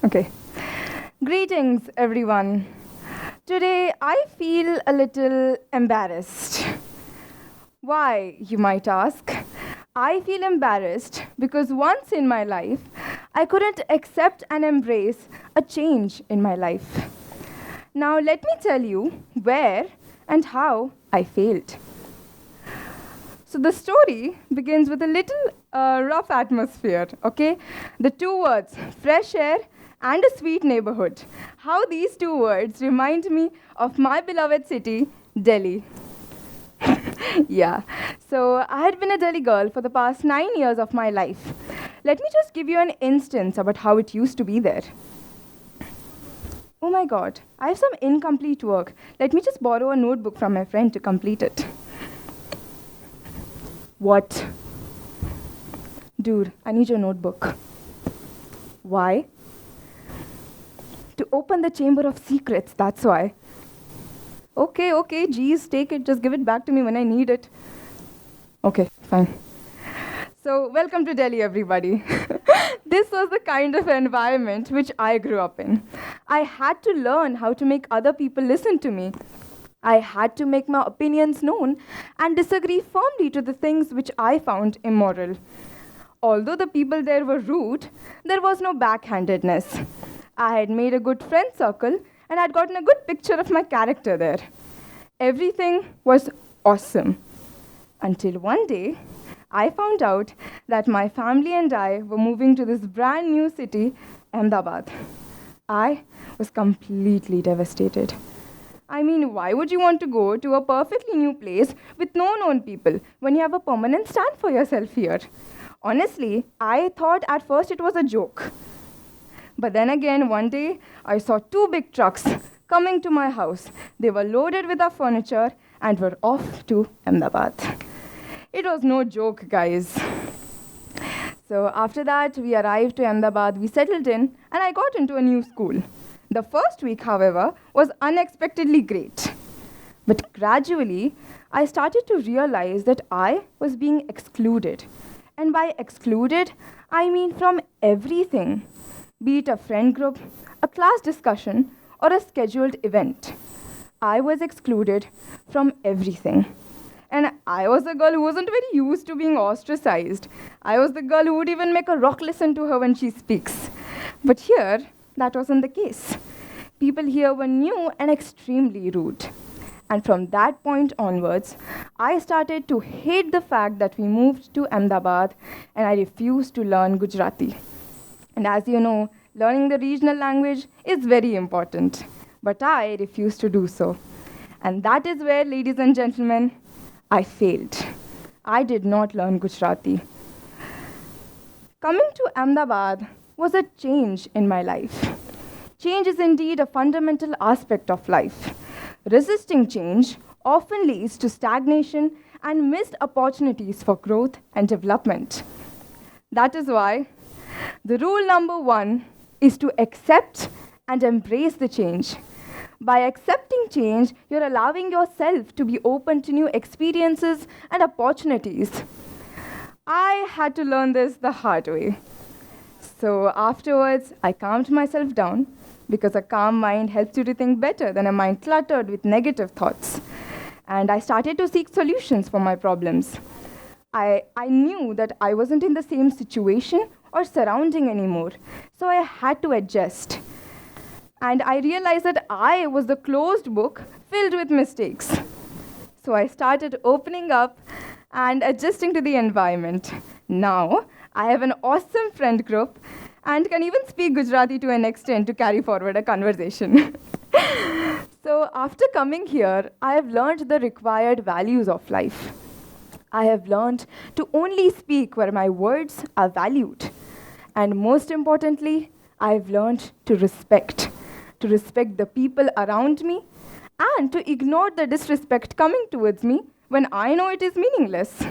Okay. Greetings, everyone. Today, I feel a little embarrassed. Why, you might ask? I feel embarrassed because once in my life, I couldn't accept and embrace a change in my life. Now, let me tell you where and how I failed. So, the story begins with a little rough atmosphere, okay? The two words, fresh air and a sweet neighborhood. How these two words remind me of my beloved city, Delhi. Yeah, so I had been a Delhi girl for the past 9 years of my life. Let me just give you an instance about how it used to be there. Oh my god, I have some incomplete work. Let me just borrow a notebook from my friend to complete it. What? Dude, I need your notebook. Why? To open the chamber of secrets, that's why. Okay, geez, take it. Just give it back to me when I need it. Okay, fine. So, welcome to Delhi, everybody. This was the kind of environment which I grew up in. I had to learn how to make other people listen to me. I had to make my opinions known and disagree firmly to the things which I found immoral. Although the people there were rude, there was no backhandedness. I had made a good friend circle and had gotten a good picture of my character there. Everything was awesome. Until one day, I found out that my family and I were moving to this brand new city, Ahmedabad. I was completely devastated. I mean, why would you want to go to a perfectly new place with no known people when you have a permanent stand for yourself here? Honestly, I thought at first it was a joke. But then again, one day, I saw two big trucks coming to my house. They were loaded with our furniture and were off to Ahmedabad. It was no joke, guys. So after that, we arrived to Ahmedabad, we settled in, and I got into a new school. The first week, however, was unexpectedly great. But gradually, I started to realize that I was being excluded. And by excluded, I mean from everything, be it a friend group, a class discussion, or a scheduled event. I was excluded from everything. And I was a girl who wasn't very used to being ostracized. I was the girl who would even make a rock listen to her when she speaks. But here, that wasn't the case. People here were new and extremely rude. And from that point onwards, I started to hate the fact that we moved to Ahmedabad and I refused to learn Gujarati. And as you know, learning the regional language is very important. But I refused to do so. And that is where, ladies and gentlemen, I failed. I did not learn Gujarati. Coming to Ahmedabad was a change in my life. Change is indeed a fundamental aspect of life. Resisting change often leads to stagnation and missed opportunities for growth and development. That is why the rule number one is to accept and embrace the change. By accepting change, you're allowing yourself to be open to new experiences and opportunities. I had to learn this the hard way. So afterwards, I calmed myself down because a calm mind helps you to think better than a mind cluttered with negative thoughts. And I started to seek solutions for my problems. I knew that I wasn't in the same situation or surrounding anymore, so I had to adjust. And I realized that I was the closed book filled with mistakes. So I started opening up and adjusting to the environment. Now, I have an awesome friend group and can even speak Gujarati to an extent to carry forward a conversation. So after coming here, I have learned the required values of life. I have learned to only speak where my words are valued. And most importantly, I have learned to respect the people around me, and to ignore the disrespect coming towards me when I know it is meaningless.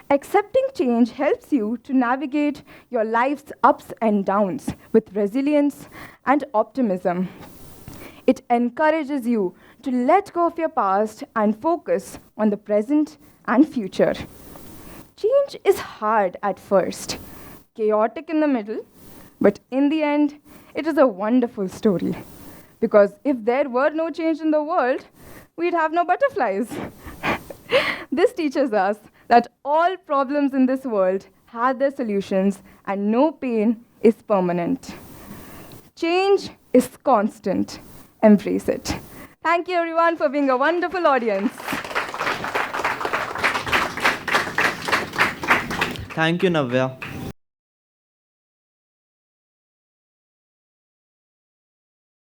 Accepting change helps you to navigate your life's ups and downs with resilience and optimism. It encourages you to let go of your past and focus on the present and future. Change is hard at first, chaotic in the middle, but in the end, It is a wonderful story. Because if there were no change in the world, we'd have no butterflies. This teaches us that all problems in this world have their solutions and no pain is permanent. Change is constant. Embrace it. Thank you, everyone, for being a wonderful audience. Thank you, Navya.